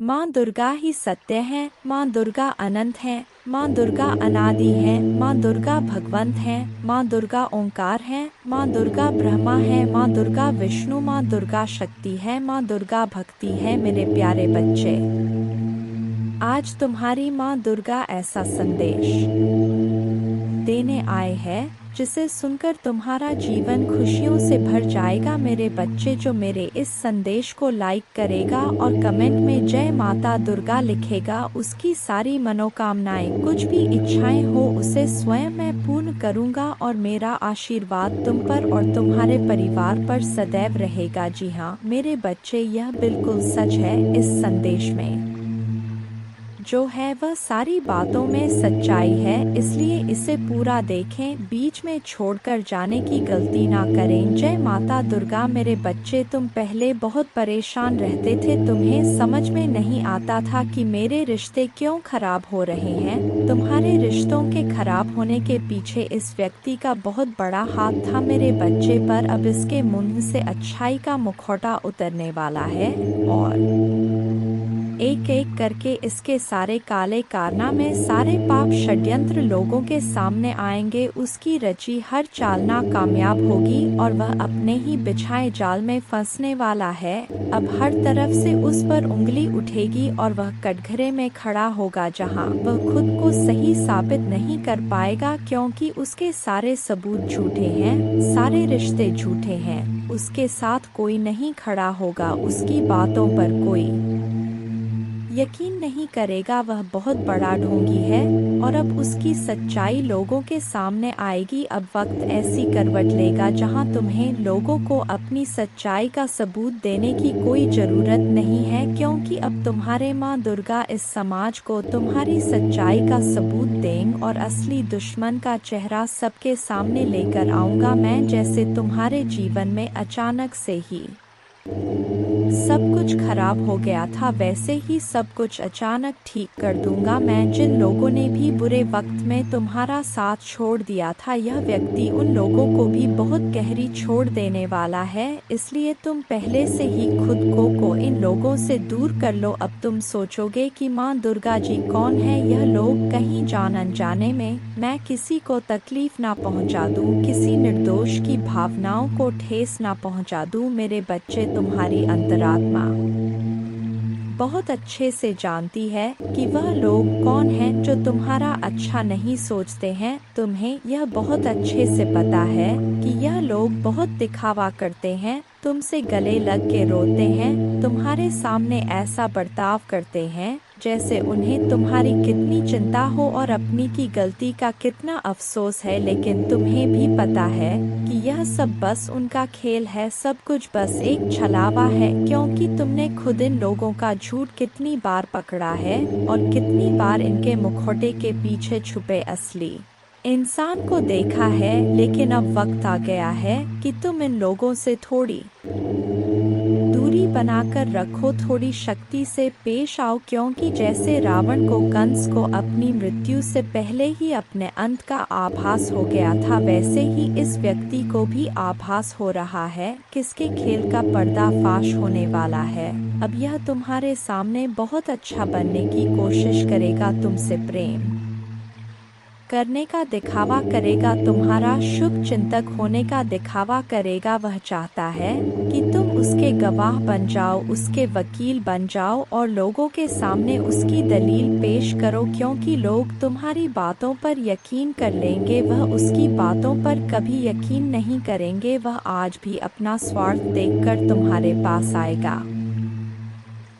माँ दुर्गा ही सत्य है, माँ दुर्गा अनंत है, माँ दुर्गा अनादि है, माँ दुर्गा भगवंत है, माँ दुर्गा ओंकार है, माँ दुर्गा ब्रह्मा है, माँ दुर्गा विष्णु, माँ दुर्गा शक्ति है, माँ दुर्गा भक्ति है। मेरे प्यारे बच्चे, आज तुम्हारी माँ दुर्गा ऐसा संदेश देने आए हैं जिसे सुनकर तुम्हारा जीवन खुशियों से भर जाएगा। मेरे बच्चे, जो मेरे इस संदेश को लाइक करेगा और कमेंट में जय माता दुर्गा लिखेगा, उसकी सारी मनोकामनाएं, कुछ भी इच्छाएं हो, उसे स्वयं मैं पूर्ण करूंगा और मेरा आशीर्वाद तुम पर और तुम्हारे परिवार पर सदैव रहेगा। जी हाँ मेरे बच्चे, यह बिल्कुल सच है। इस संदेश में जो है वह सारी बातों में सच्चाई है, इसलिए इसे पूरा देखें, बीच में छोड़कर जाने की गलती ना करें। जय माता दुर्गा। मेरे बच्चे, तुम पहले बहुत परेशान रहते थे, तुम्हें समझ में नहीं आता था कि मेरे रिश्ते क्यों खराब हो रहे हैं। तुम्हारे रिश्तों के खराब होने के पीछे इस व्यक्ति का बहुत बड़ा हाथ था मेरे बच्चे, पर अब इसके मुंह से अच्छाई का मुखौटा उतरने वाला है और एक एक करके इसके सारे काले कारनामे, सारे पाप षड्यंत्र लोगों के सामने आएंगे। उसकी रची हर चाल नाकामयाब होगी और वह अपने ही बिछाए जाल में फंसने वाला है। अब हर तरफ से उस पर उंगली उठेगी और वह कटघरे में खड़ा होगा जहां वह खुद को सही साबित नहीं कर पाएगा, क्योंकि उसके सारे सबूत झूठे हैं, सारे रिश्ते झूठे हैं। उसके साथ कोई नहीं खड़ा होगा, उसकी बातों पर कोई यकीन नहीं करेगा। वह बहुत बड़ा ढोंगी है और अब उसकी सच्चाई लोगों के सामने आएगी। अब वक्त ऐसी करवट लेगा जहां तुम्हें लोगों को अपनी सच्चाई का सबूत देने की कोई जरूरत नहीं है, क्योंकि अब तुम्हारे माँ दुर्गा इस समाज को तुम्हारी सच्चाई का सबूत देंगे और असली दुश्मन का चेहरा सबके सामने लेकर आऊंगा मैं। जैसे तुम्हारे जीवन में अचानक से ही सब कुछ खराब हो गया था, वैसे ही सब कुछ अचानक ठीक कर दूंगा मैं। जिन लोगों ने भी बुरे वक्त में तुम्हारा साथ छोड़ दिया था, यह व्यक्ति उन लोगों को भी बहुत गहरी छोड़ देने वाला है, इसलिए तुम पहले से ही खुद को इन लोगों से दूर कर लो। अब तुम सोचोगे कि माँ दुर्गा जी कौन है, यह लोग कहीं जान अनजाने में मैं किसी को तकलीफ ना पहुँचा दूँ, किसी निर्दोष की भावनाओं को ठेस ना पहुँचा दूँ। मेरे बच्चे, तुम्हारी अंतरात्मा बहुत अच्छे से जानती है कि वह लोग कौन हैं जो तुम्हारा अच्छा नहीं सोचते हैं। तुम्हें यह बहुत अच्छे से पता है कि यह लोग बहुत दिखावा करते हैं, तुमसे गले लग के रोते हैं, तुम्हारे सामने ऐसा बर्ताव करते हैं जैसे उन्हें तुम्हारी कितनी चिंता हो और अपनी की गलती का कितना अफसोस है। लेकिन तुम्हें भी पता है कि यह सब बस उनका खेल है, सब कुछ बस एक छलावा है, क्योंकि तुमने खुद इन लोगों का झूठ कितनी बार पकड़ा है और कितनी बार इनके मुखौटे के पीछे छुपे असली इंसान को देखा है। लेकिन अब वक्त आ गया है कि तुम इन लोगों से थोड़ी दूरी बनाकर रखो, थोड़ी शक्ति से पेश आओ, क्योंकि जैसे रावण को, कंस को अपनी मृत्यु से पहले ही अपने अंत का आभास हो गया था, वैसे ही इस व्यक्ति को भी आभास हो रहा है किसके खेल का पर्दाफाश होने वाला है। अब यह तुम्हारे सामने बहुत अच्छा बनने की कोशिश करेगा, तुमसे प्रेम करने का दिखावा करेगा, तुम्हारा शुभ चिंतक होने का दिखावा करेगा। वह चाहता है कि तुम उसके गवाह बन जाओ, उसके वकील बन जाओ और लोगों के सामने उसकी दलील पेश करो, क्योंकि लोग तुम्हारी बातों पर यकीन कर लेंगे, वह उसकी बातों पर कभी यकीन नहीं करेंगे। वह आज भी अपना स्वार्थ देखकर तुम्हारे पास आएगा,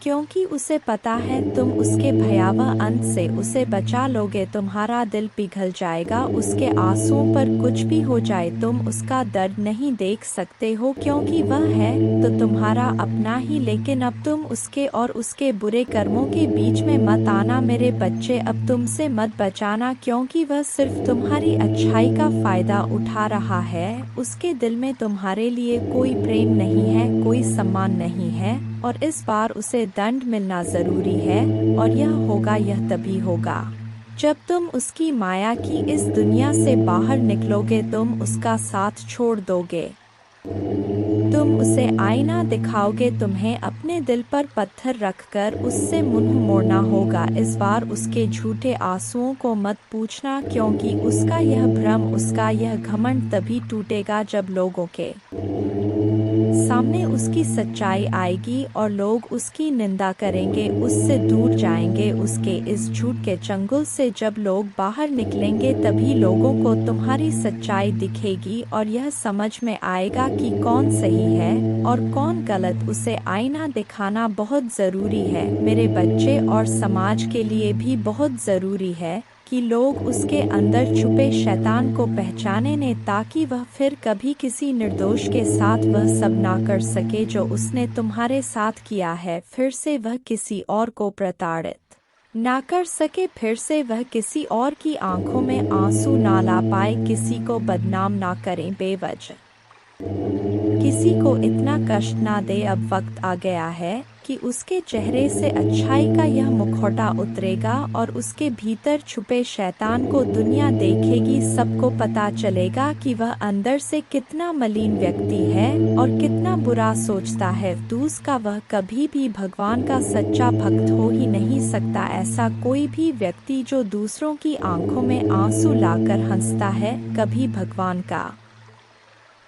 क्योंकि उसे पता है तुम उसके भयावह अंत से उसे बचा लोगे। तुम्हारा दिल पिघल जाएगा, उसके आंसुओं पर कुछ भी हो जाए तुम उसका दर्द नहीं देख सकते हो, क्योंकि वह है तो तुम्हारा अपना ही। लेकिन अब तुम उसके और उसके बुरे कर्मों के बीच में मत आना मेरे बच्चे, अब तुमसे मत बचाना, क्योंकि वह सिर्फ तुम्हारी अच्छाई का फायदा उठा रहा है। उसके दिल में तुम्हारे लिए कोई प्रेम नहीं है, कोई सम्मान नहीं है और इस बार उसे दंड मिलना जरूरी है। और यह तभी होगा जब तुम उसकी माया की इस दुनिया से बाहर निकलोगे, तुम उसका साथ छोड़ दोगे, तुम उसे आईना दिखाओगे, तुम्हें अपने दिल पर पत्थर रखकर उससे मुंह मोड़ना होगा। इस बार उसके झूठे आंसुओं को मत पूछना, क्योंकि उसका यह भ्रम, उसका यह घमंड तभी टूटेगा जब लोगों के सामने उसकी सच्चाई आएगी और लोग उसकी निंदा करेंगे, उससे दूर जाएंगे। उसके इस झूठ के चंगुल से जब लोग बाहर निकलेंगे तभी लोगों को तुम्हारी सच्चाई दिखेगी और यह समझ में आएगा कि कौन सही है और कौन गलत। उसे आईना दिखाना बहुत ज़रूरी है मेरे बच्चे, और समाज के लिए भी बहुत ज़रूरी है कि लोग उसके अंदर छुपे शैतान को पहचाने ने, ताकि वह फिर कभी किसी निर्दोष के साथ वह सब ना कर सके जो उसने तुम्हारे साथ किया है। फिर से वह किसी और को प्रताड़ित ना कर सके, फिर से वह किसी और की आंखों में आंसू ना ला पाए, किसी को बदनाम ना करें बेवजह, किसी को इतना कष्ट ना दे। अब वक्त आ गया है कि उसके चेहरे से अच्छाई का यह मुखौटा उतरेगा और उसके भीतर छुपे शैतान को दुनिया देखेगी। सबको पता चलेगा कि वह अंदर से कितना मलिन व्यक्ति है और कितना बुरा सोचता है। दूसरा, वह कभी भी भगवान का सच्चा भक्त हो ही नहीं सकता। ऐसा कोई भी व्यक्ति जो दूसरों की आंखों में आंसू लाकर हंसता है, कभी भगवान का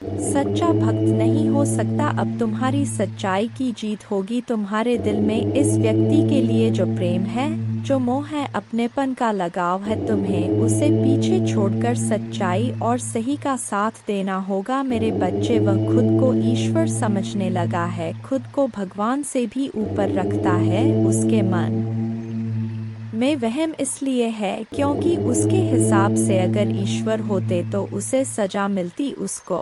सच्चा भक्त नहीं हो सकता। अब तुम्हारी सच्चाई की जीत होगी। तुम्हारे दिल में इस व्यक्ति के लिए जो प्रेम है, जो मोह है, अपनेपन का लगाव है, तुम्हें उसे पीछे छोड़कर सच्चाई और सही का साथ देना होगा मेरे बच्चे। वह खुद को ईश्वर समझने लगा है, खुद को भगवान से भी ऊपर रखता है। उसके मन में वहम इसलिए है क्योंकि उसके हिसाब से अगर ईश्वर होते तो उसे सजा मिलती। उसको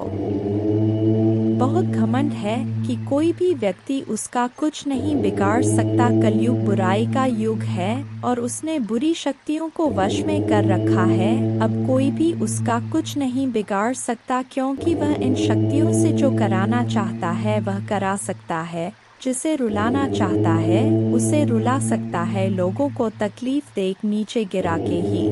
बहुत घमंड है कि कोई भी व्यक्ति उसका कुछ नहीं बिगाड़ सकता। कलयुग बुराई का युग है और उसने बुरी शक्तियों को वश में कर रखा है। अब कोई भी उसका कुछ नहीं बिगाड़ सकता, क्योंकि वह इन शक्तियों से जो कराना चाहता है वह करा सकता है, जिसे रुलाना चाहता है उसे रुला सकता है। लोगों को तकलीफ देख नीचे गिरा के ही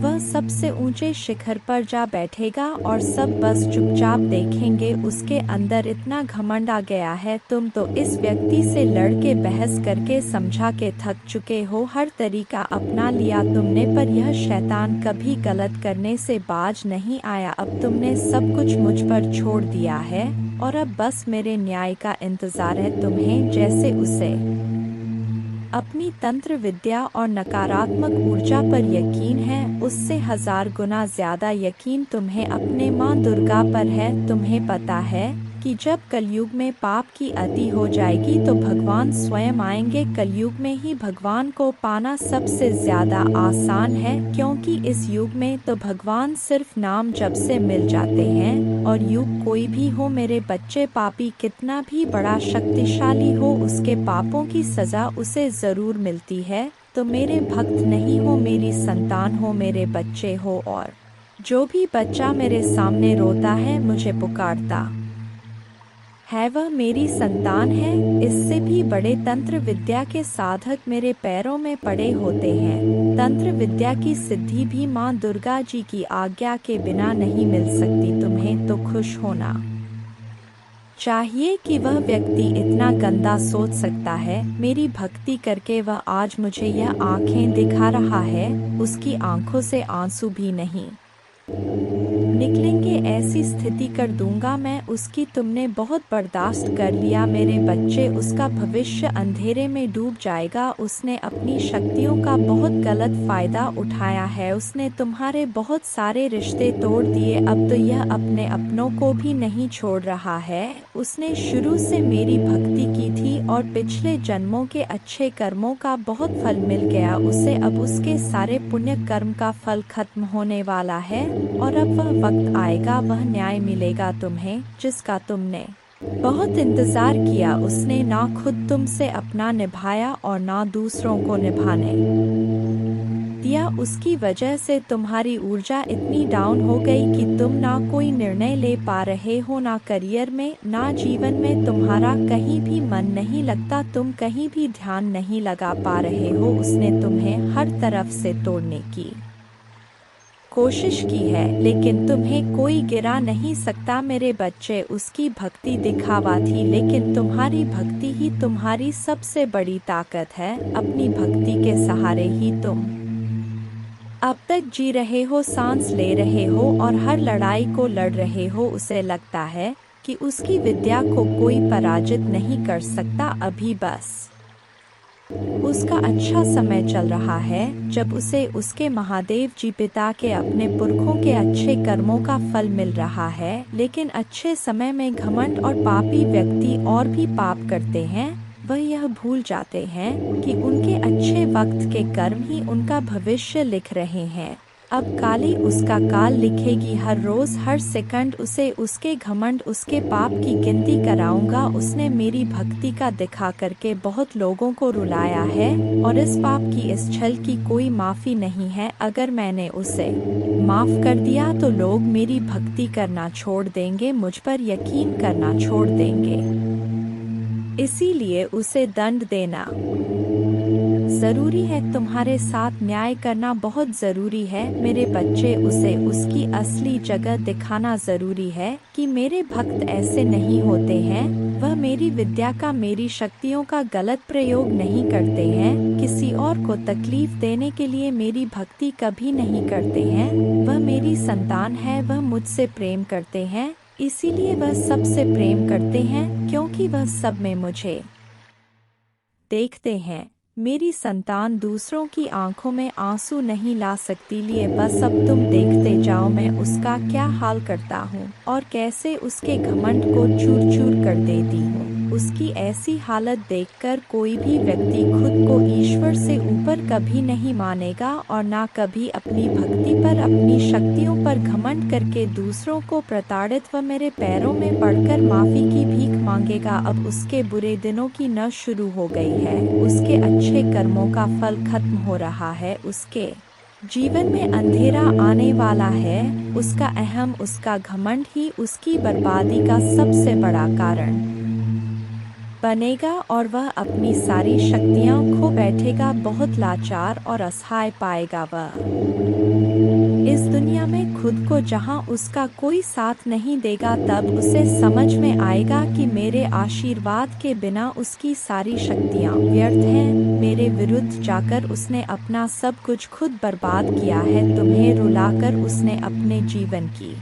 वह सबसे ऊंचे शिखर पर जा बैठेगा और सब बस चुपचाप देखेंगे। उसके अंदर इतना घमंड आ गया है। तुम तो इस व्यक्ति से लड़ के बहस करके समझा के थक चुके हो, हर तरीका अपना लिया तुमने, पर यह शैतान कभी गलत करने से बाज नहीं आया। अब तुमने सब कुछ मुझ पर छोड़ दिया है और अब बस मेरे न्याय का इंतजार है तुम्हें। जैसे उसे अपनी तंत्र विद्या और नकारात्मक ऊर्जा पर यकीन है, उससे 1000 गुना ज्यादा यकीन तुम्हें अपने माँ दुर्गा पर है। तुम्हें पता है कि जब कलयुग में पाप की अति हो जाएगी तो भगवान स्वयं आएंगे। कलयुग में ही भगवान को पाना सबसे ज्यादा आसान है, क्योंकि इस युग में तो भगवान सिर्फ नाम जप से मिल जाते हैं। और युग कोई भी हो मेरे बच्चे, पापी कितना भी बड़ा शक्तिशाली हो, उसके पापों की सजा उसे जरूर मिलती है। तो मेरे भक्त नहीं हो, मेरी संतान हो, मेरे बच्चे हो। और जो भी बच्चा मेरे सामने रोता है, मुझे पुकारता है, वह मेरी संतान है। इससे भी बड़े तंत्र विद्या के साधक मेरे पैरों में पड़े होते हैं। तंत्र विद्या की सिद्धि भी माँ दुर्गा जी की आज्ञा के बिना नहीं मिल सकती। तुम्हें तो खुश होना चाहिए कि वह व्यक्ति इतना गंदा सोच सकता है। मेरी भक्ति करके वह आज मुझे यह आंखें दिखा रहा है। उसकी आंखों से आंसू भी नहीं निकलेंगे, ऐसी स्थिति कर दूंगा मैं उसकी। तुमने बहुत बर्दाश्त कर लिया मेरे बच्चे, उसका भविष्य अंधेरे में डूब जाएगा। उसने अपनी शक्तियों का बहुत गलत फायदा उठाया है। उसने तुम्हारे बहुत सारे रिश्ते तोड़ दिए। अब तो यह अपने अपनों को भी नहीं छोड़ रहा है। उसने शुरू से मेरी भक्ति की थी और पिछले जन्मों के अच्छे कर्मों का बहुत फल मिल गया उसे। अब उसके सारे पुण्य कर्म का फल खत्म होने वाला है और अब वह वक्त आएगा, वह न्याय मिलेगा तुम्हें, जिसका तुमने बहुत इंतजार किया। उसने ना खुद तुमसे अपना निभाया और ना दूसरों को निभाने दिया। उसकी वजह से तुम्हारी ऊर्जा इतनी डाउन हो गई कि तुम ना कोई निर्णय ले पा रहे हो, ना करियर में, ना जीवन में। तुम्हारा कहीं भी मन नहीं लगता, तुम कहीं भी ध्यान नहीं लगा पा रहे हो। उसने तुम्हें हर तरफ से तोड़ने की कोशिश की है, लेकिन तुम्हें कोई गिरा नहीं सकता मेरे बच्चे। उसकी भक्ति दिखावा थी, लेकिन तुम्हारी भक्ति ही तुम्हारी सबसे बड़ी ताकत है। अपनी भक्ति के सहारे ही तुम अब तक जी रहे हो, सांस ले रहे हो और हर लड़ाई को लड़ रहे हो। उसे लगता है कि उसकी विद्या को कोई पराजित नहीं कर सकता। अभी बस उसका अच्छा समय चल रहा है, जब उसे उसके महादेव जी पिता के अपने पुरखों के अच्छे कर्मों का फल मिल रहा है। लेकिन अच्छे समय में घमंड और पापी व्यक्ति और भी पाप करते हैं। वह यह भूल जाते हैं कि उनके अच्छे वक्त के कर्म ही उनका भविष्य लिख रहे हैं। अब काली उसका काल लिखेगी। हर रोज हर सेकंड उसे उसके घमंड, उसके पाप की गिनती कराऊंगा। उसने मेरी भक्ति का दिखा करके बहुत लोगों को रुलाया है, और इस पाप की, इस छल की कोई माफी नहीं है। अगर मैंने उसे माफ कर दिया तो लोग मेरी भक्ति करना छोड़ देंगे, मुझ पर यकीन करना छोड़ देंगे। इसीलिए उसे दंड देना जरूरी है। तुम्हारे साथ न्याय करना बहुत जरूरी है मेरे बच्चे। उसे उसकी असली जगह दिखाना जरूरी है कि मेरे भक्त ऐसे नहीं होते हैं। वह मेरी विद्या का, मेरी शक्तियों का गलत प्रयोग नहीं करते हैं। किसी और को तकलीफ देने के लिए मेरी भक्ति कभी नहीं करते हैं। वह मेरी संतान है, वह मुझसे प्रेम करते हैं। इसीलिए वह सबसे प्रेम करते हैं, क्योंकि वह सब में मुझे देखते हैं। मेरी संतान दूसरों की आंखों में आंसू नहीं ला सकती। लिए बस अब तुम देखते जाओ मैं उसका क्या हाल करता हूँ और कैसे उसके घमंड को चूर चूर कर देती हूँ। उसकी ऐसी हालत देखकर कोई भी व्यक्ति खुद को ईश्वर से ऊपर कभी नहीं मानेगा, और ना कभी अपनी भक्ति पर, अपनी शक्तियों पर घमंड करके दूसरों को प्रताड़ित व मेरे पैरों में पड़कर माफी की भीख मांगेगा। अब उसके बुरे दिनों की न शुरू हो गई है, उसके अच्छे कर्मों का फल खत्म हो रहा है। उसके जीवन में अंधेरा आने वाला है। उसका अहम, उसका घमंड ही उसकी बर्बादी का सबसे बड़ा कारण बनेगा, और वह अपनी सारी शक्तियां खो बैठेगा। बहुत लाचार और असहाय पाएगा वह इस दुनिया में खुद को, जहां उसका कोई साथ नहीं देगा। तब उसे समझ में आएगा कि मेरे आशीर्वाद के बिना उसकी सारी शक्तियां व्यर्थ हैं। मेरे विरुद्ध जाकर उसने अपना सब कुछ खुद बर्बाद किया है। तुम्हें रुलाकर उसने अपने जीवन की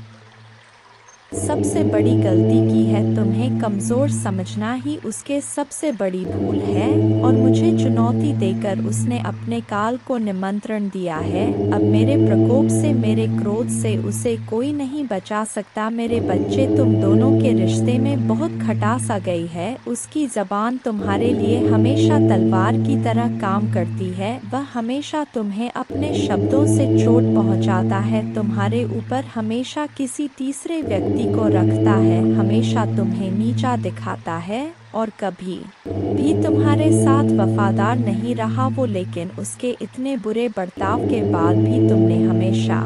सबसे बड़ी गलती की है। तुम्हें कमजोर समझना ही उसके सबसे बड़ी भूल है, और मुझे चुनौती देकर उसने अपने काल को निमंत्रण दिया है। अब मेरे प्रकोप से, मेरे क्रोध से उसे कोई नहीं बचा सकता। मेरे बच्चे, तुम दोनों के रिश्ते में बहुत खटास आ गई है। उसकी जबान तुम्हारे लिए हमेशा तलवार की तरह काम करती है। वह हमेशा तुम्हें अपने शब्दों से चोट पहुंचाता है, तुम्हारे ऊपर हमेशा किसी तीसरे व्यक्ति को रखता है, हमेशा तुम्हें नीचा दिखाता है, और कभी भी तुम्हारे साथ वफादार नहीं रहा वो। लेकिन उसके इतने बुरे बर्ताव के बाद भी तुमने हमेशा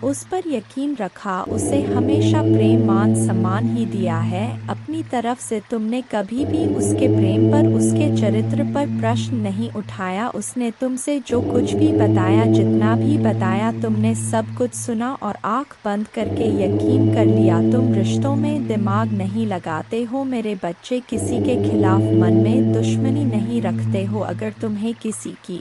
उस पर यकीन रखा, उसे हमेशा प्रेम, मान, सम्मान ही दिया है। अपनी तरफ से तुमने कभी भी उसके प्रेम पर, उसके चरित्र पर प्रश्न नहीं उठाया। उसने तुमसे जो कुछ भी बताया, जितना भी बताया, तुमने सब कुछ सुना और आंख बंद करके यकीन कर लिया। तुम रिश्तों में दिमाग नहीं लगाते हो मेरे बच्चे, किसी के खिलाफ मन में दुश्मनी नहीं रखते हो। अगर तुम्हें किसी की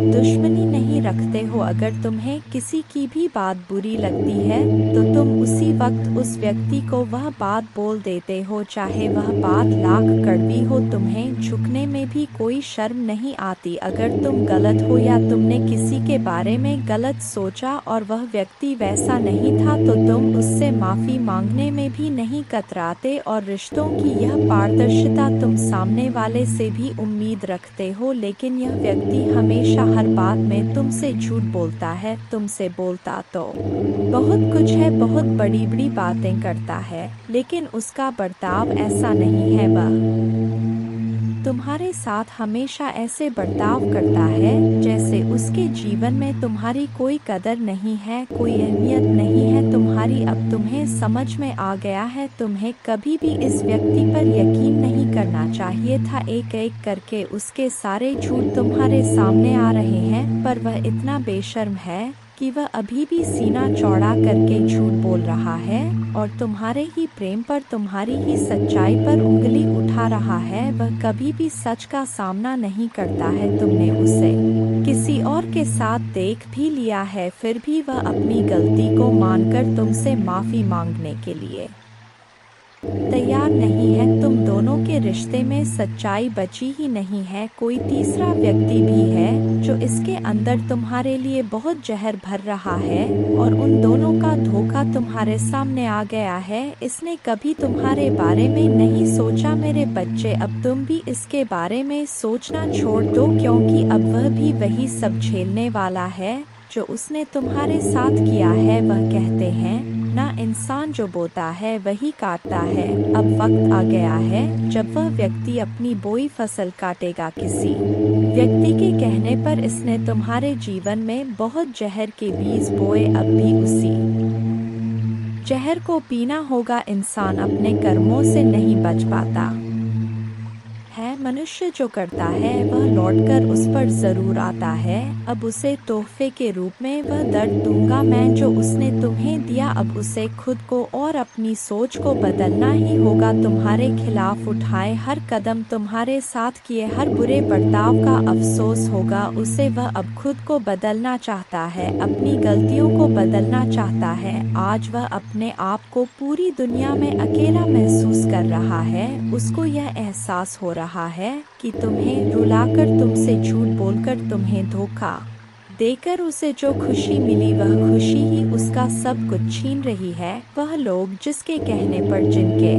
दुश्मनी नहीं रखते हो, अगर तुम्हें किसी की भी बात बुरी लगती है, तो तुम उसी वक्त उस व्यक्ति को वह बात बोल देते हो, चाहे वह बात लाख कड़वी हो। तुम्हें झुकने में भी कोई शर्म नहीं आती। अगर तुम गलत हो या तुमने किसी के बारे में गलत सोचा और वह व्यक्ति वैसा नहीं था, तो तुम उससे माफी मांगने में भी नहीं कतराते। और रिश्तों की यह पारदर्शिता तुम सामने वाले से भी उम्मीद रखते हो, लेकिन यह व्यक्ति हमेशा हर बात में तुमसे झूठ बोलता है। तुमसे बोलता तो बहुत कुछ है, बहुत बड़ी बड़ी बातें करता है, लेकिन उसका बर्ताव ऐसा नहीं है। वह तुम्हारे साथ हमेशा ऐसे बर्ताव करता है जैसे उसके जीवन में तुम्हारी कोई कदर नहीं है, कोई अहमियत नहीं है तुम्हारी। अब तुम्हें समझ में आ गया है, तुम्हें कभी भी इस व्यक्ति पर यकीन नहीं करना चाहिए था। एक एक करके उसके सारे झूठ तुम्हारे सामने आ रहे हैं, पर वह इतना बेशर्म है कि वह अभी भी सीना चौड़ा करके झूठ बोल रहा है और तुम्हारे ही प्रेम पर, तुम्हारी ही सच्चाई पर उंगली उठा रहा है। वह कभी भी सच का सामना नहीं करता है। तुमने उसे किसी और के साथ देख भी लिया है, फिर भी वह अपनी गलती को मानकर तुमसे माफी मांगने के लिए तैयार नहीं है। तुम दोनों के रिश्ते में सच्चाई बची ही नहीं है। कोई तीसरा व्यक्ति भी है जो इसके अंदर तुम्हारे लिए बहुत जहर भर रहा है और उन दोनों का धोखा तुम्हारे सामने आ गया है। इसने कभी तुम्हारे बारे में नहीं सोचा मेरे बच्चे। अब तुम भी इसके बारे में सोचना छोड़ दो, क्योंकि अब वह भी वही सब झेलने वाला है जो उसने तुम्हारे साथ किया है। वह कहते हैं ना, इंसान जो बोता है वही काटता है। अब वक्त आ गया है जब वह व्यक्ति अपनी बोई फसल काटेगा। किसी व्यक्ति के कहने पर इसने तुम्हारे जीवन में बहुत जहर के बीज बोए, अब भी उसी जहर को पीना होगा। इंसान अपने कर्मों से नहीं बच पाता है। मनुष्य जो करता है वह लौटकर उस पर जरूर आता है। अब उसे तोहफे के रूप में वह दर्द दूंगा मैं जो उसने तुम्हें दिया। अब उसे खुद को और अपनी सोच को बदलना ही होगा। तुम्हारे खिलाफ उठाए हर कदम, तुम्हारे साथ किए हर बुरे बर्ताव का अफसोस होगा उसे। वह अब खुद को बदलना चाहता है, अपनी गलतियों को बदलना चाहता है। आज वह अपने आप को पूरी दुनिया में अकेला महसूस कर रहा है। उसको यह एहसास हो रहा है कि तुम्हें रुलाकर, तुमसे झूठ बोलकर, तुम्हें धोखा देकर उसे जो खुशी मिली वह खुशी ही उसका सब कुछ छीन रही है। वह लोग जिसके कहने पर, जिनके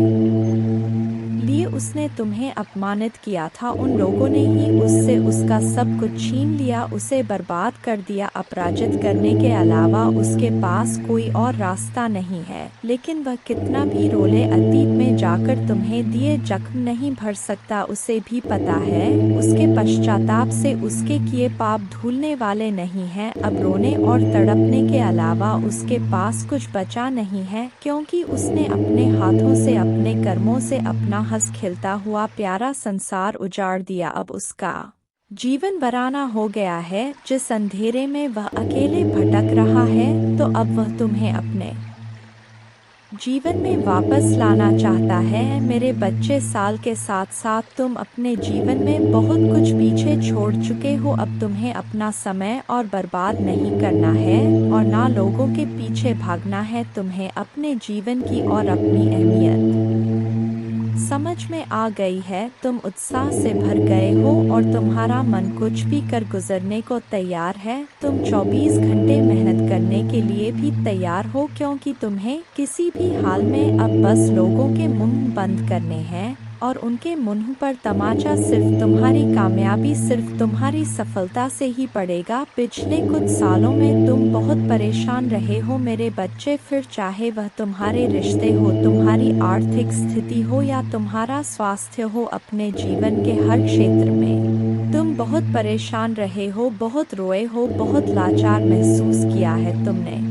लिए उसने तुम्हें अपमानित किया था, उन लोगों ने ही उससे उसका सब कुछ छीन लिया, उसे बर्बाद कर दिया। अपराजित करने के अलावा उसके पास कोई और रास्ता नहीं है। लेकिन वह कितना भी रोले, अतीत में जाकर तुम्हें दिए जख्म नहीं भर सकता। उसे भी पता है उसके पश्चाताप से उसके किए पाप धुलने वाले नहीं हैं। अब रोने और तड़पने के अलावा उसके पास कुछ बचा नहीं है, क्योंकि उसने अपने हाथों से, अपने कर्मों से अपना हंस खिलता हुआ प्यारा संसार उजाड़ दिया। अब उसका जीवन वीराना हो गया है। जिस अंधेरे में वह अकेले भटक रहा है, तो अब वह तुम्हें अपने जीवन में वापस लाना चाहता है। मेरे बच्चे, साल के साथ साथ तुम अपने जीवन में बहुत कुछ पीछे छोड़ चुके हो। अब तुम्हें अपना समय और बर्बाद नहीं करना है और ना लोगों के पीछे भागना है। तुम्हें अपने जीवन की और अपनी अहमियत समझ में आ गई है। तुम उत्साह से भर गए हो और तुम्हारा मन कुछ भी कर गुजरने को तैयार है। तुम 24 घंटे मेहनत करने के लिए भी तैयार हो, क्योंकि तुम्हें किसी भी हाल में अब बस लोगों के मुंह बंद करने हैं और उनके मुंह पर तमाचा सिर्फ तुम्हारी कामयाबी, सिर्फ तुम्हारी सफलता से ही पड़ेगा। पिछले कुछ सालों में तुम बहुत परेशान रहे हो मेरे बच्चे, फिर चाहे वह तुम्हारे रिश्ते हो, तुम्हारी आर्थिक स्थिति हो या तुम्हारा स्वास्थ्य हो, अपने जीवन के हर क्षेत्र में तुम बहुत परेशान रहे हो, बहुत रोए हो, बहुत लाचार महसूस किया है तुमने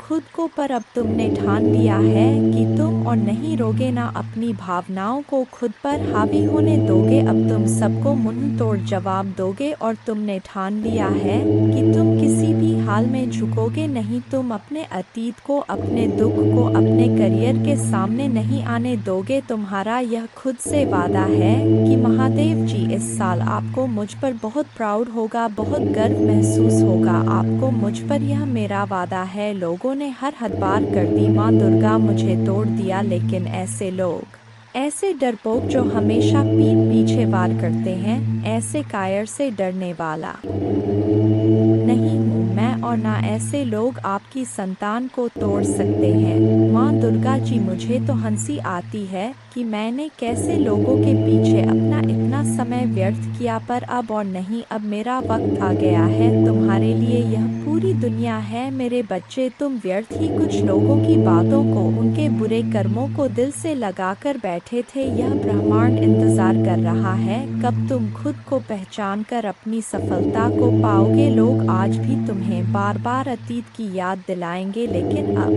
खुद को। पर अब तुमने ठान लिया है कि तुम और नहीं रोगे, ना अपनी भावनाओं को खुद पर हावी होने दोगे। अब तुम सबको मुंह तोड़ जवाब दोगे और तुमने ठान लिया है कि तुम किसी भी हाल में झुकोगे नहीं। तुम अपने अतीत को, अपने दुख को, अपने करियर के सामने नहीं आने दोगे। तुम्हारा यह खुद से वादा है कि महादेव जी, इस साल आपको मुझ पर बहुत प्राउड होगा, बहुत गर्व महसूस होगा आपको मुझ पर। यह मेरा वादा है। लोगों ने हर हद पार कर दी, माँ दुर्गा मुझे तोड़ दिया, लेकिन ऐसे लोग, ऐसे डरपोक जो हमेशा पीठ पीछे वार करते हैं, ऐसे कायर से डरने वाला नहीं हूँ मैं, और ना ऐसे लोग आपकी संतान को तोड़ सकते हैं। माँ दुर्गा जी, मुझे तो हंसी आती है कि मैंने कैसे लोगों के पीछे अपना इतना समय समय व्यर्थ किया, पर अब और नहीं, अब मेरा वक्त आ गया है। तुम्हारे लिए यह पूरी दुनिया है मेरे बच्चे। तुम व्यर्थ ही कुछ लोगों की बातों को, उनके बुरे कर्मों को दिल से लगाकर बैठे थे। यह ब्रह्मांड इंतजार कर रहा है कब तुम खुद को पहचान कर अपनी सफलता को पाओगे। लोग आज भी तुम्हें बार बार अतीत की याद दिलाएंगे, लेकिन अब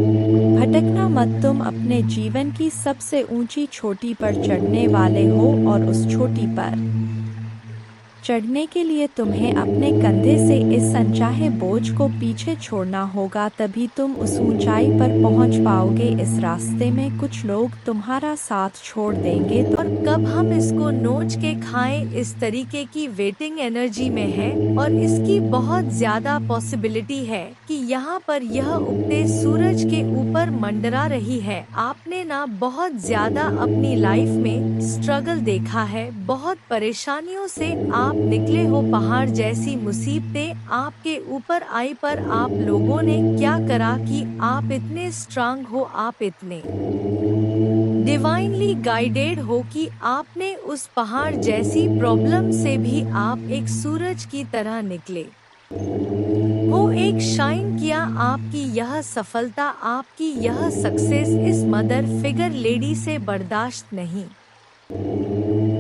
भटकना मत। तुम अपने जीवन की सबसे ऊंची चोटी पर चढ़ने वाले हो, और उस चोटी पर चढ़ने के लिए तुम्हें अपने कंधे से इस अनचाहे बोझ को पीछे छोड़ना होगा, तभी तुम उस ऊंचाई पर पहुंच पाओगे। इस रास्ते में कुछ लोग तुम्हारा साथ छोड़ देंगे, और कब हम इसको नोच के खाएं, इस तरीके की वेटिंग एनर्जी में है। और इसकी बहुत ज्यादा पॉसिबिलिटी है कि यहाँ पर यह उगते सूरज के ऊपर मंडरा रही है। आपने ना बहुत ज्यादा अपनी लाइफ में स्ट्रगल देखा है, बहुत परेशानियों से आप निकले हो। पहाड़ जैसी मुसीबतें आपके ऊपर आई, पर आप लोगों ने क्या करा कि आप इतने स्ट्रांग हो, आप इतने डिवाइनली गाइडेड हो कि आपने उस पहाड़ जैसी प्रॉब्लम से भी आप एक सूरज की तरह निकले हो, एक शाइन किया। आपकी यह सफलता, आपकी यह सक्सेस इस मदर फिगर लेडी से बर्दाश्त नहीं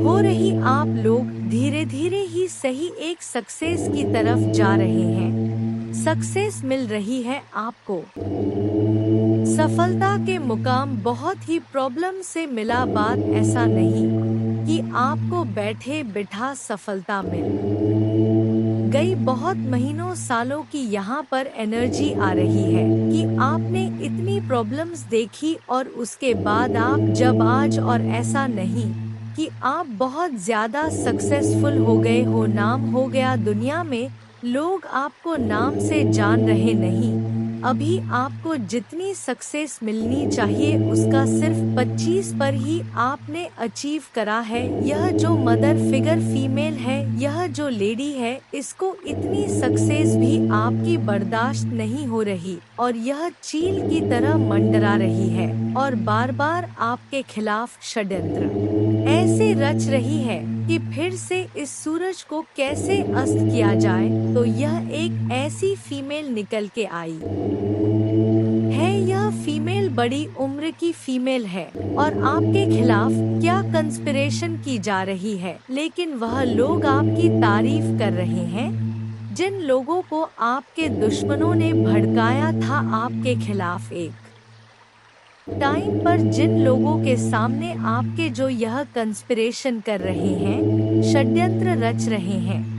हो रही। आप लोग धीरे धीरे ही सही एक सक्सेस की तरफ जा रहे हैं। सक्सेस मिल रही है आपको। सफलता के मुकाम बहुत ही प्रॉब्लम से मिला। बात ऐसा नहीं कि आपको बैठे बिठा सफलता मिल गई। बहुत महीनों सालों की यहाँ पर एनर्जी आ रही है कि आपने इतनी प्रॉब्लम्स देखी, और उसके बाद आप जब आज, और ऐसा नहीं कि आप बहुत ज्यादा सक्सेसफुल हो गए हो, नाम हो गया दुनिया में, लोग आपको नाम से जान रहे नहीं। अभी आपको जितनी सक्सेस मिलनी चाहिए उसका सिर्फ 25 पर ही आपने अचीव करा है। यह जो मदर फिगर फीमेल है, यह जो लेडी है, इसको इतनी सक्सेस भी आपकी बर्दाश्त नहीं हो रही, और यह चील की तरह मंडरा रही है, और बार बार आपके खिलाफ षड्यंत्र ऐसे रच रही है कि फिर से इस सूरज को कैसे अस्त किया जाए। तो यह एक ऐसी फीमेल निकल के आई है। यह फीमेल बड़ी उम्र की फीमेल है, और आपके खिलाफ क्या कंस्पिरेशन की जा रही है, लेकिन वह लोग आपकी तारीफ कर रहे हैं। जिन लोगों को आपके दुश्मनों ने भड़काया था आपके खिलाफ, एक टाइम पर जिन लोगों के सामने आपके जो यह कंस्पिरेशन कर रहे हैं, षड्यंत्र रच रहे हैं,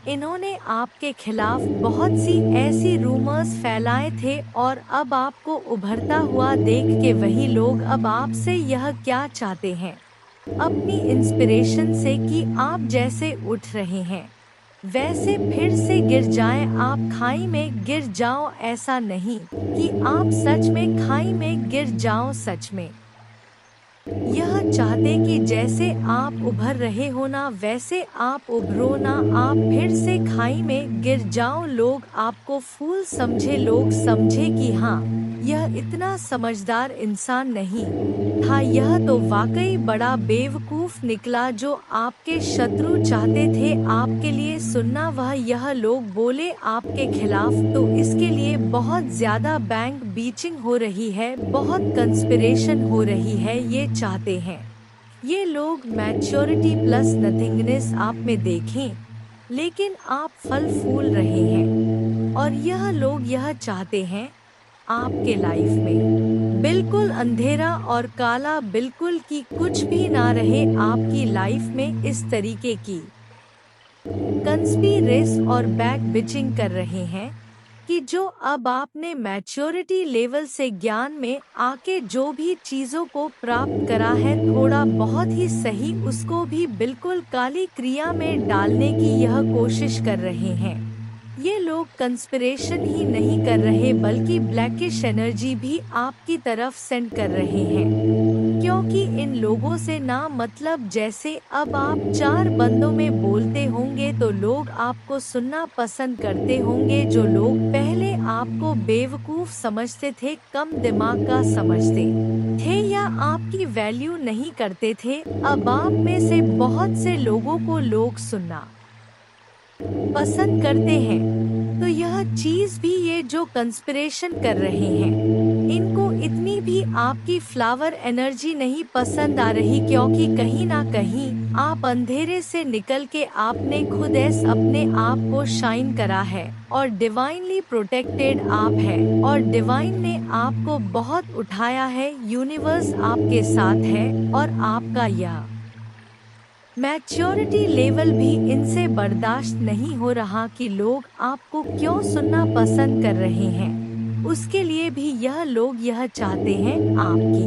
इन्होंने आपके खिलाफ बहुत सी ऐसी रूमर्स फैलाए थे, और अब आपको उभरता हुआ देख के वही लोग अब आपसे यह क्या चाहते हैं, अपनी इंस्पिरेशन से कि आप जैसे उठ रहे हैं वैसे फिर से गिर जाएं, आप खाई में गिर जाओ। ऐसा नहीं कि आप सच में खाई में गिर जाओ, सच में यह चाहते कि जैसे आप उभर रहे हो ना, वैसे आप उभरो ना, आप फिर से खाई में गिर जाओ। लोग आपको फूल समझे, लोग समझे कि हाँ, यह इतना समझदार इंसान नहीं था, यह तो वाकई बड़ा बेवकूफ निकला। जो आपके शत्रु चाहते थे आपके लिए सुनना, वह यह लोग बोले आपके खिलाफ, तो इसके लिए बहुत ज्यादा बैंक बीचिंग हो रही है, बहुत कंस्पिरेशन हो रही है। ये चाहते हैं ये लोग मैच्योरिटी प्लस नथिंगनेस आप में देखें, लेकिन आप फल फूल रहे हैं, और यह लोग यह चाहते हैं आपके लाइफ में बिल्कुल अंधेरा और काला, बिल्कुल कि कुछ भी ना रहे आपकी लाइफ में। इस तरीके की कंस्पिरेसी और बैक बिचिंग कर रहे हैं कि जो अब आपने मैच्योरिटी लेवल से ज्ञान में आके जो भी चीजों को प्राप्त करा है, थोड़ा बहुत ही सही, उसको भी बिल्कुल काली क्रिया में डालने की यह कोशिश कर रहे हैं। ये लोग कंस्पिरेशन ही नहीं कर रहे, बल्कि ब्लैकिश एनर्जी भी आपकी तरफ सेंड कर रहे हैं, क्योंकि इन लोगों से ना मतलब जैसे अब आप 4 बंदों में बोलते होंगे तो लोग आपको सुनना पसंद करते होंगे। जो लोग पहले आपको बेवकूफ समझते थे, कम दिमाग का समझते थे या आपकी वैल्यू नहीं करते थे, अब आप में से बहुत से लोगों को लोग सुनना पसंद करते हैं। तो यह चीज भी, ये जो कंस्पिरेशन कर रहे हैं, इनको इतनी भी आपकी फ्लावर एनर्जी नहीं पसंद आ रही, क्योंकि कहीं ना कहीं आप अंधेरे से निकल के आपने खुद अपने आप को शाइन करा है और डिवाइनली प्रोटेक्टेड आप है और डिवाइन ने आपको बहुत उठाया है। यूनिवर्स आपके साथ है और आपका यह मैच्योरिटी लेवल भी इनसे बर्दाश्त नहीं हो रहा कि लोग आपको क्यों सुनना पसंद कर रहे हैं। उसके लिए भी यह लोग यह चाहते हैं आपकी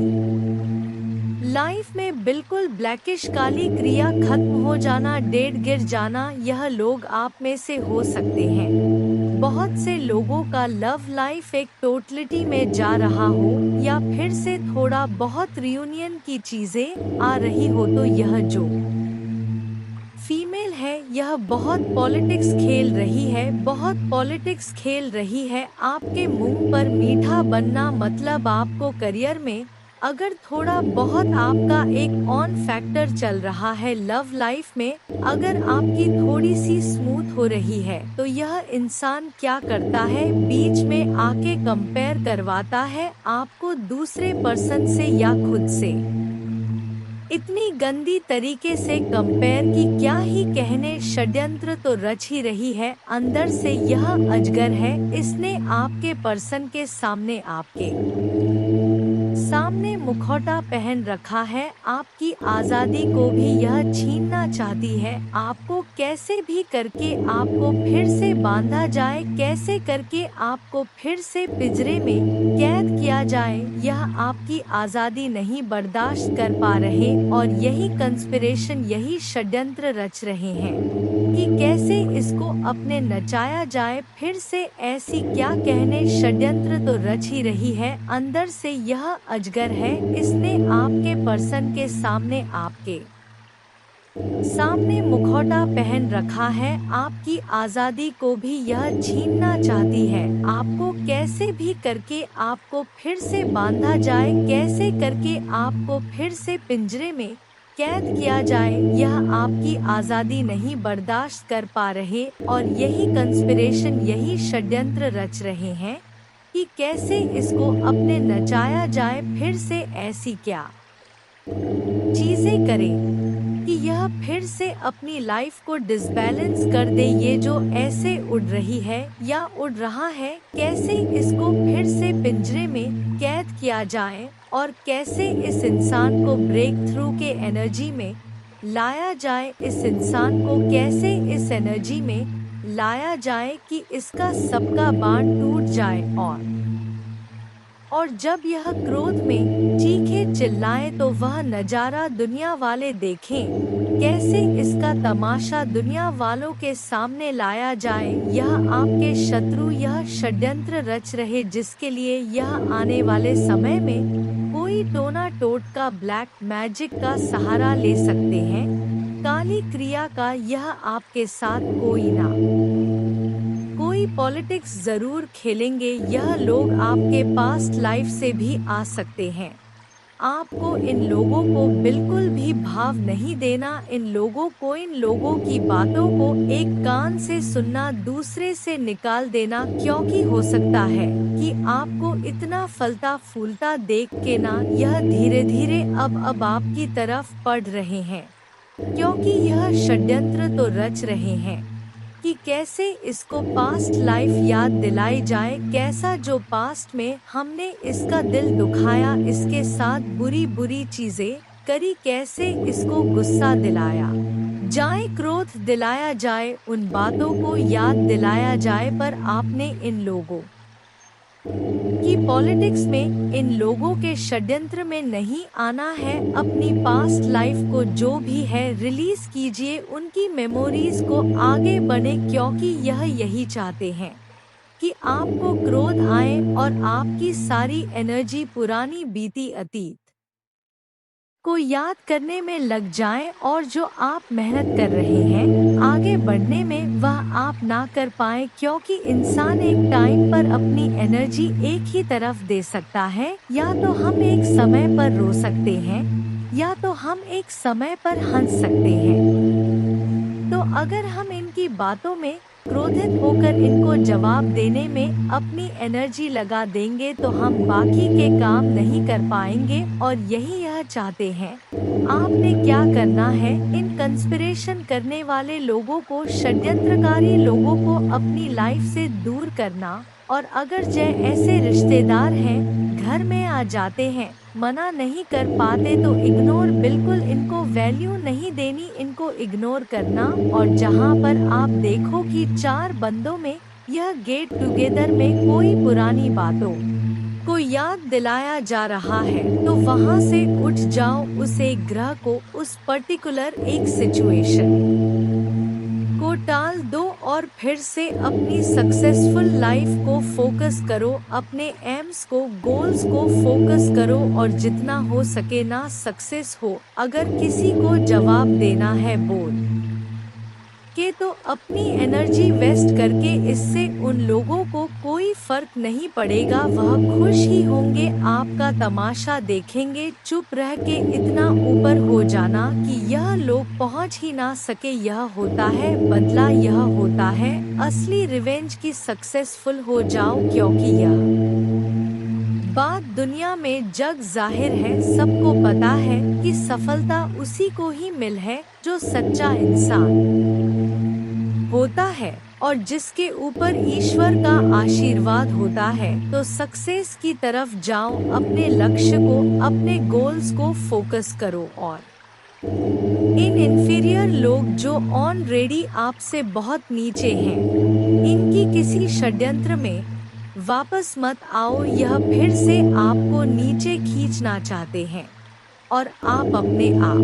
लाइफ में बिल्कुल ब्लैकिश काली क्रिया खत्म हो जाना, डेड गिर जाना। यह लोग आप में से हो सकते हैं बहुत से लोगों का लव लाइफ एक टोटलिटी में जा रहा हो या फिर से थोड़ा बहुत रियूनियन की चीजें आ रही हो। तो यह जो फीमेल है यह बहुत पॉलिटिक्स खेल रही है, बहुत पॉलिटिक्स खेल रही है। आपके मुंह पर मीठा बनना मतलब आपको करियर में अगर थोड़ा बहुत आपका एक ऑन फैक्टर चल रहा है लव लाइफ में, अगर आपकी थोड़ी सी स्मूथ हो रही है तो यह इंसान क्या करता है, बीच में आके कंपेयर करवाता है आपको दूसरे पर्सन से या खुद से। इतनी गंदी तरीके से कंपेयर की क्या ही कहने, षड्यंत्र तो रच ही रही है। अंदर से यह अजगर है, इसने आपके पर्सन के सामने आपके सामने मुखौटा पहन रखा है। आपकी आजादी को भी यह छीनना चाहती है। आपको कैसे भी करके आपको फिर से बांधा जाए, कैसे करके आपको फिर से पिंजरे में कैद किया जाए, यह आपकी आजादी नहीं बर्दाश्त कर पा रहे और यही कंस्पिरेशन, यही षड्यंत्र रच रहे हैं कि कैसे इसको अपने नचाया जाए फिर से। ऐसी क्या कहने, षड्यंत्र तो रच ही रही है। अंदर से यह अजगर है, इसने आपके पर्सन के सामने आपके सामने मुखौटा पहन रखा है। आपकी आजादी को भी यह छीनना चाहती है। आपको कैसे भी करके आपको फिर से बांधा जाए, कैसे करके आपको फिर से पिंजरे में कैद किया जाए, यह आपकी आजादी नहीं बर्दाश्त कर पा रहे और यही कंस्पिरेशन, यही षड्यंत्र रच रहे हैं कि कैसे इसको अपने नचाया जाए फिर से। ऐसी क्या चीजें करें कि यह फिर से अपनी लाइफ को डिसबैलेंस कर दे। ये जो ऐसे उड़ रही है या उड़ रहा है, कैसे इसको फिर से पिंजरे में कैद किया जाए और कैसे इस इंसान को ब्रेक थ्रू के एनर्जी में लाया जाए, इस इंसान को कैसे इस एनर्जी में लाया जाए कि इसका सबका बांध टूट जाए और जब यह क्रोध में चीखे चिल्लाए तो वह नजारा दुनिया वाले देखें, कैसे इसका तमाशा दुनिया वालों के सामने लाया जाए। यह आपके शत्रु यह षड्यंत्र रच रहे, जिसके लिए यह आने वाले समय में कोई टोना टोटका ब्लैक मैजिक का सहारा ले सकते हैं, काली क्रिया का। यह आपके साथ कोई ना कोई पॉलिटिक्स जरूर खेलेंगे। यह लोग आपके पास्ट लाइफ से भी आ सकते हैं। आपको इन लोगों को बिल्कुल भी भाव नहीं देना। इन लोगों को, इन लोगों की बातों को एक कान से सुनना, दूसरे से निकाल देना, क्योंकि हो सकता है कि आपको इतना फलता फूलता देख के ना यह धीरे धीरे अब आपकी तरफ पड़ रहे हैं, क्योंकि यह षड्यंत्र तो रच रहे हैं कि कैसे इसको पास्ट लाइफ याद दिलाई जाए, कैसा जो पास्ट में हमने इसका दिल दुखाया, इसके साथ बुरी बुरी चीजें करी, कैसे इसको गुस्सा दिलाया जाए, क्रोध दिलाया जाए, उन बातों को याद दिलाया जाए। पर आपने इन लोगों कि पॉलिटिक्स में, इन लोगों के षड्यंत्र में नहीं आना है। अपनी पास्ट लाइफ को जो भी है रिलीज कीजिए, उनकी मेमोरीज को आगे बढ़े, क्योंकि यह यही चाहते हैं कि आपको क्रोध आए और आपकी सारी एनर्जी पुरानी बीती अतीत को याद करने में लग जाएं और जो आप मेहनत कर रहे हैं आगे बढ़ने में वह आप ना कर पाए, क्योंकि इंसान एक टाइम पर अपनी एनर्जी एक ही तरफ दे सकता है। या तो हम एक समय पर रो सकते हैं या तो हम एक समय पर हंस सकते हैं। तो अगर हम इनकी बातों में क्रोधित होकर इनको जवाब देने में अपनी एनर्जी लगा देंगे तो हम बाकी के काम नहीं कर पाएंगे, और यही यह चाहते हैं। आपने क्या करना है, इन कंस्पिरेशन करने वाले लोगों को, षड्यंत्रकारी लोगों को अपनी लाइफ से दूर करना। और अगर ऐसे रिश्तेदार हैं घर में आ जाते हैं, मना नहीं कर पाते तो इग्नोर, बिल्कुल इनको वैल्यू नहीं देनी, इनको इग्नोर करना। और जहां पर आप देखो कि 4 बंदों में यह गेट टुगेदर में कोई पुरानी बातों को याद दिलाया जा रहा है तो वहां से उठ जाओ, उस एक ग्रह को, उस पर्टिकुलर एक सिचुएशन को टाल दो और फिर से अपनी सक्सेसफुल लाइफ को फोकस करो, अपने एम्स को, गोल्स को फोकस करो और जितना हो सके ना सक्सेस हो। अगर किसी को जवाब देना है बोल के तो अपनी एनर्जी वेस्ट करके, इससे उन लोगों को कोई फर्क नहीं पड़ेगा, वह खुश ही होंगे, आपका तमाशा देखेंगे। चुप रह के इतना ऊपर हो जाना कि यह लोग पहुंच ही ना सके, यह होता है बदला, यह होता है असली रिवेंज की सक्सेसफुल हो जाओ, क्योंकि यह बात दुनिया में जग जाहिर है, सबको पता है कि सफलता उसी को ही मिल है जो सच्चा इंसान होता है और जिसके ऊपर ईश्वर का आशीर्वाद होता है। तो सक्सेस की तरफ जाओ, अपने लक्ष्य को, अपने गोल्स को फोकस करो। और इन इंफीरियर लोग जो ऑलरेडी आपसे बहुत नीचे हैं, इनकी किसी षड्यंत्र में वापस मत आओ, यह फिर से आपको नीचे खींचना चाहते हैं। और आप अपने आप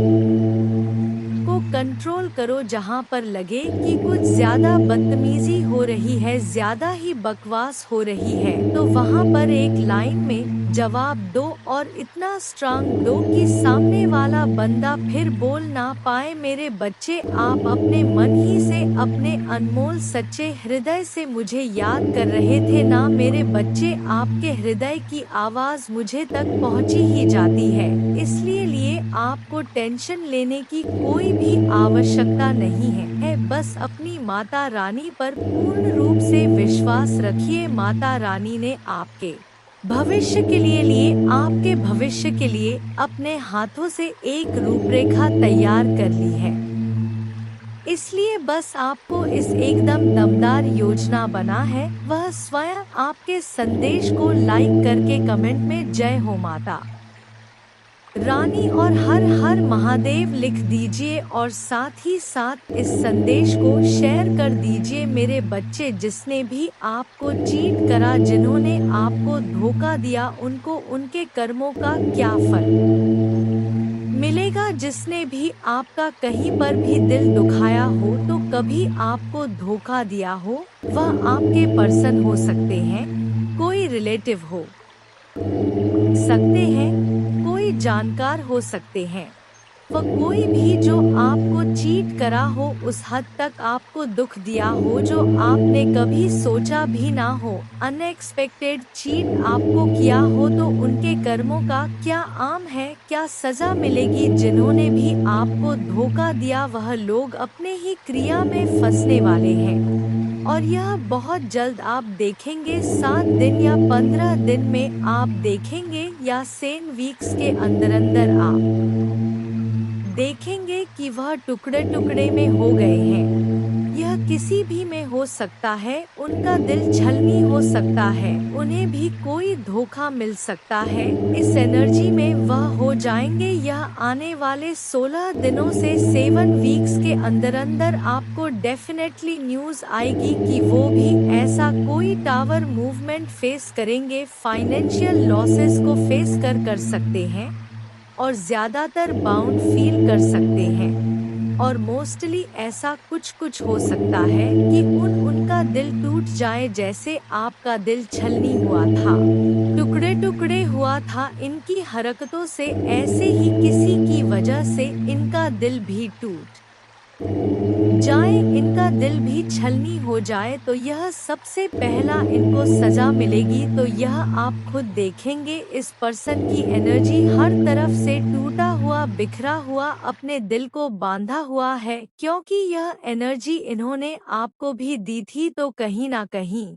को कंट्रोल करो, जहां पर लगे कि कुछ ज्यादा बदतमीजी हो रही है, ज्यादा ही बकवास हो रही है, तो वहां पर एक लाइन में जवाब दो और इतना स्ट्रांग दो कि सामने वाला बंदा फिर बोल ना पाए। मेरे बच्चे, आप अपने मन ही से, अपने अनमोल सच्चे हृदय से मुझे याद कर रहे थे ना मेरे बच्चे, आपके हृदय की आवाज मुझे तक पहुंची ही जाती है। इसलिए आपको टेंशन लेने की कोई भी आवश्यकता नहीं है, बस अपनी माता रानी पर पूर्ण रूप से विश्वास रखिए। माता रानी ने आपके भविष्य के लिए आपके भविष्य के लिए अपने हाथों से एक रूपरेखा तैयार कर ली है। इसलिए बस आपको इस एकदम दमदार योजना बना है, वह स्वयं आपके संदेश को लाइक करके कमेंट में जय हो माता रानी और हर हर महादेव लिख दीजिए और साथ ही साथ इस संदेश को शेयर कर दीजिए। मेरे बच्चे, जिसने भी आपको चीट करा, जिन्होंने आपको धोखा दिया, उनको उनके कर्मों का क्या फल मिलेगा। जिसने भी आपका कहीं पर भी दिल दुखाया हो, तो कभी आपको धोखा दिया हो, वह आपके पर्सन हो सकते हैं, कोई रिलेटिव हो सकते हैं, कोई जानकार हो सकते हैं, वह कोई भी जो आपको चीट करा हो, उस हद तक आपको दुख दिया हो जो आपने कभी सोचा भी ना हो, अनएक्सपेक्टेड चीट आपको किया हो, तो उनके कर्मों का क्या आम है, क्या सजा मिलेगी। जिन्होंने भी आपको धोखा दिया, वह लोग अपने ही क्रिया में फंसने वाले हैं और यह बहुत जल्द आप देखेंगे। 7 दिन या 15 दिन में आप देखेंगे, या 10 वीक्स के अंदर आप देखेंगे कि वह टुकड़े टुकड़े में हो गए हैं। यह किसी भी में हो सकता है, उनका दिल छलनी हो सकता है, उन्हें भी कोई धोखा मिल सकता है। इस एनर्जी में वह हो जाएंगे। यह आने वाले 16 दिनों से 7 वीक्स के अंदर आपको डेफिनेटली न्यूज आएगी कि वो भी ऐसा कोई टावर मूवमेंट फेस करेंगे, फाइनेंशियल लॉसेस को फेस कर सकते हैं और ज्यादातर बाउंड फील कर सकते हैं। और मोस्टली ऐसा कुछ हो सकता है कि उनका दिल टूट जाए, जैसे आपका दिल छलनी हुआ था, टुकड़े टुकड़े हुआ था इनकी हरकतों से। ऐसे ही किसी की वजह से इनका दिल भी टूट जाए, इनका दिल भी छलनी हो जाए, तो यह सबसे पहला इनको सजा मिलेगी। तो यह आप खुद देखेंगे, इस पर्सन की एनर्जी हर तरफ से टूटा हुआ, बिखरा हुआ, अपने दिल को बांधा हुआ है, क्योंकि यह एनर्जी इन्होंने आपको भी दी थी। तो कहीं ना कहीं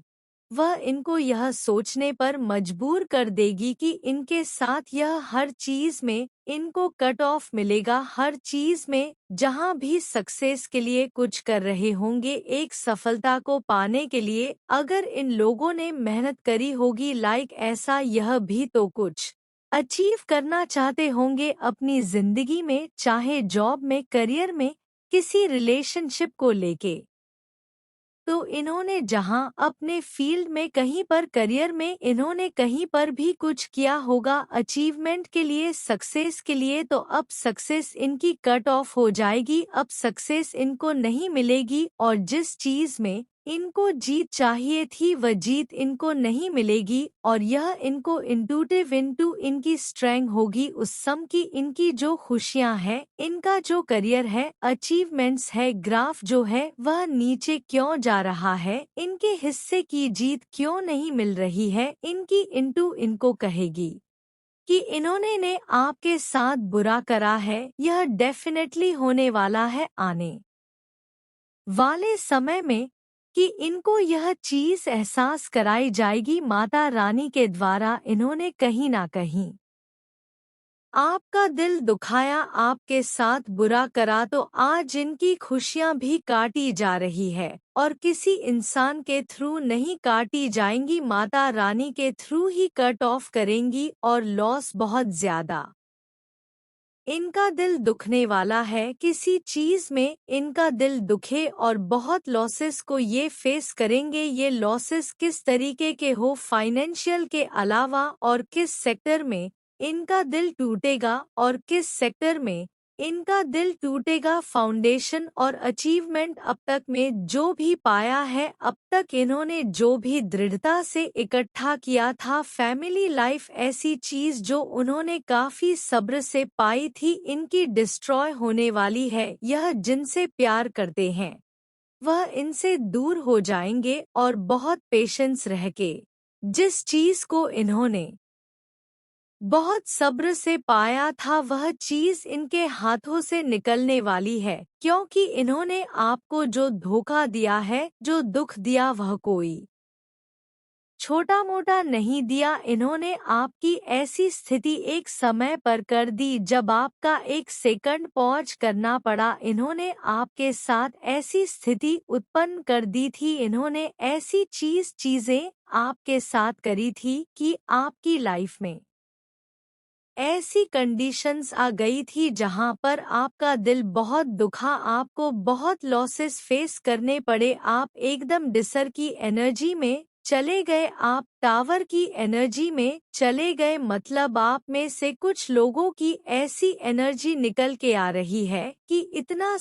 वह इनको यह सोचने पर मजबूर कर देगी कि इनके साथ यह हर चीज में इनको कट ऑफ मिलेगा। हर चीज में जहां भी सक्सेस के लिए कुछ कर रहे होंगे, एक सफलता को पाने के लिए अगर इन लोगों ने मेहनत करी होगी, लाइक ऐसा यह भी तो कुछ अचीव करना चाहते होंगे अपनी जिंदगी में, चाहे जॉब में, करियर में, किसी रिलेशनशिप को लेके। तो इन्होंने जहां अपने फील्ड में, कहीं पर करियर में इन्होंने कहीं पर भी कुछ किया होगा अचीवमेंट के लिए, सक्सेस के लिए, तो अब सक्सेस इनकी कट ऑफ हो जाएगी। अब सक्सेस इनको नहीं मिलेगी और जिस चीज में इनको जीत चाहिए थी वह जीत इनको नहीं मिलेगी। और यह इनको इंटूटिव इनटू इनकी स्ट्रेंथ होगी उस सम की, इनकी जो खुशियां हैं, इनका जो करियर है, अचीवमेंट्स है, ग्राफ जो है वह नीचे क्यों जा रहा है, इनके हिस्से की जीत क्यों नहीं मिल रही है, इनकी इंटू इनको कहेगी कि इन्होंने ने आपके साथ बुरा करा है। यह डेफिनेटली होने वाला है आने वाले समय में कि इनको यह चीज एहसास कराई जाएगी माता रानी के द्वारा। इन्होंने कहीं ना कहीं आपका दिल दुखाया, आपके साथ बुरा करा, तो आज इनकी खुशियां भी काटी जा रही है और किसी इंसान के थ्रू नहीं काटी जाएंगी, माता रानी के थ्रू ही कट ऑफ करेंगी। और लॉस बहुत ज्यादा इनका दिल दुखने वाला है, किसी चीज में इनका दिल दुखे और बहुत लॉसेस को ये फेस करेंगे। ये लॉसेस किस तरीके के हो, फाइनेंशियल के अलावा, और किस सेक्टर में इनका दिल टूटेगा और किस सेक्टर में इनका दिल टूटेगा। फाउंडेशन और अचीवमेंट अब तक में जो भी पाया है, अब तक इन्होंने जो भी दृढ़ता से इकट्ठा किया था, फैमिली लाइफ ऐसी चीज जो उन्होंने काफी सब्र से पाई थी, इनकी डिस्ट्रॉय होने वाली है। यह जिनसे प्यार करते हैं वह इनसे दूर हो जाएंगे और बहुत पेशेंस रह के जिस चीज को इन्होंने बहुत सब्र से पाया था वह चीज इनके हाथों से निकलने वाली है, क्योंकि इन्होंने आपको जो धोखा दिया है, जो दुख दिया, वह कोई छोटा मोटा नहीं दिया। इन्होंने आपकी ऐसी स्थिति एक समय पर कर दी जब आपका एक सेकंड पॉज करना पड़ा। इन्होंने आपके साथ ऐसी स्थिति उत्पन्न कर दी थी, इन्होंने ऐसी चीजें आपके साथ करी थी कि आपकी लाइफ में ऐसी कंडीशंस आ गई थी जहां पर आपका दिल बहुत दुखा, आपको बहुत लॉसेस फेस करने पड़े। आप एकदम डिसर की एनर्जी में चले गए, आप टावर की एनर्जी में चले गए, मतलब आप में से कुछ लोगों की ऐसी एनर्जी निकल के आ रही है कि इतना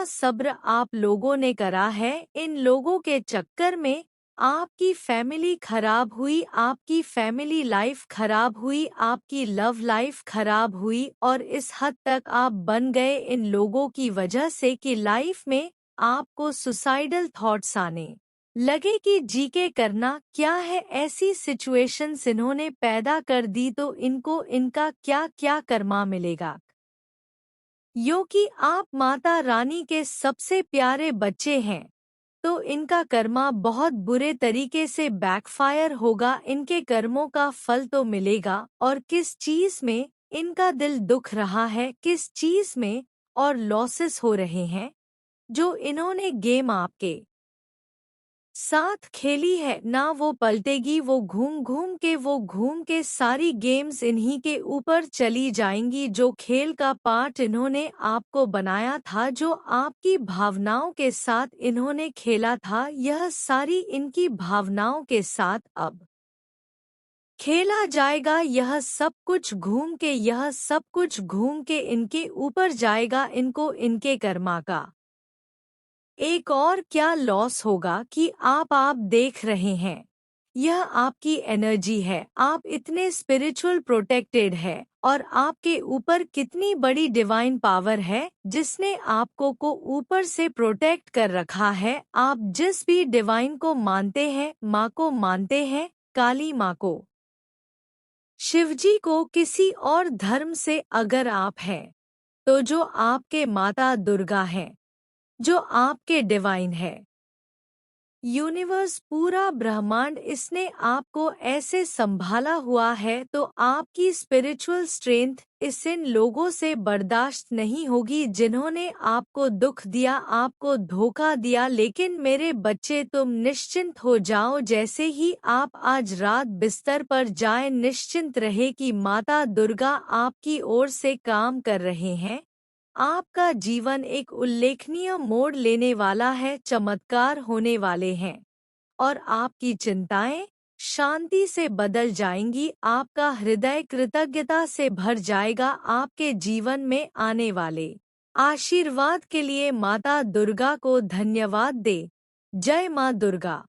सब्र आप लोगों ने करा है। इन लोगों के चक्कर में आपकी फैमिली खराब हुई, आपकी फैमिली लाइफ खराब हुई, आपकी लव लाइफ खराब हुई, और इस हद तक आप बन गए इन लोगों की वजह से कि लाइफ में आपको सुसाइडल थॉट्स आने लगे कि जी के करना क्या है। ऐसी सिचुएशंस इन्होंने पैदा कर दी, तो इनको इनका क्या क्या कर्मा मिलेगा। यो कि आप माता रानी के सबसे प्यारे बच्चे हैं, तो इनका कर्मा बहुत बुरे तरीके से बैकफायर होगा, इनके कर्मों का फल तो मिलेगा। और किस चीज में इनका दिल दुख रहा है, किस चीज में और लॉसेस हो रहे हैं, जो इन्होंने गेम आपके साथ खेली है ना वो पलटेगी, वो घूम के सारी गेम्स इन्हीं के ऊपर चली जाएंगी। जो खेल का पार्ट इन्होंने आपको बनाया था, जो आपकी भावनाओं के साथ इन्होंने खेला था, यह सारी इनकी भावनाओं के साथ अब खेला जाएगा, यह सब कुछ घूम के, यह सब कुछ घूम के इनके ऊपर जाएगा, इनको इनके कर्मा का एक और क्या लॉस होगा कि आप देख रहे हैं, यह आपकी एनर्जी है, आप इतने स्पिरिचुअल प्रोटेक्टेड है और आपके ऊपर कितनी बड़ी डिवाइन पावर है जिसने आपको को ऊपर से प्रोटेक्ट कर रखा है। आप जिस भी डिवाइन को मानते हैं, माँ को मानते हैं, काली माँ को, शिवजी को, किसी और धर्म से अगर आप हैं तो जो आपके माता दुर्गा हैं, जो आपके डिवाइन है, यूनिवर्स, पूरा ब्रह्मांड, इसने आपको ऐसे संभाला हुआ है तो आपकी स्पिरिचुअल स्ट्रेंथ इस इन लोगों से बर्दाश्त नहीं होगी जिन्होंने आपको दुख दिया, आपको धोखा दिया। लेकिन मेरे बच्चे, तुम निश्चिंत हो जाओ, जैसे ही आप आज रात बिस्तर पर जाएं, निश्चिंत रहे कि माता दुर्गा आपकी ओर से काम कर रहे हैं। आपका जीवन एक उल्लेखनीय मोड़ लेने वाला है, चमत्कार होने वाले हैं और आपकी चिंताएं शांति से बदल जाएंगी, आपका हृदय कृतज्ञता से भर जाएगा। आपके जीवन में आने वाले आशीर्वाद के लिए माता दुर्गा को धन्यवाद दे। जय मां दुर्गा।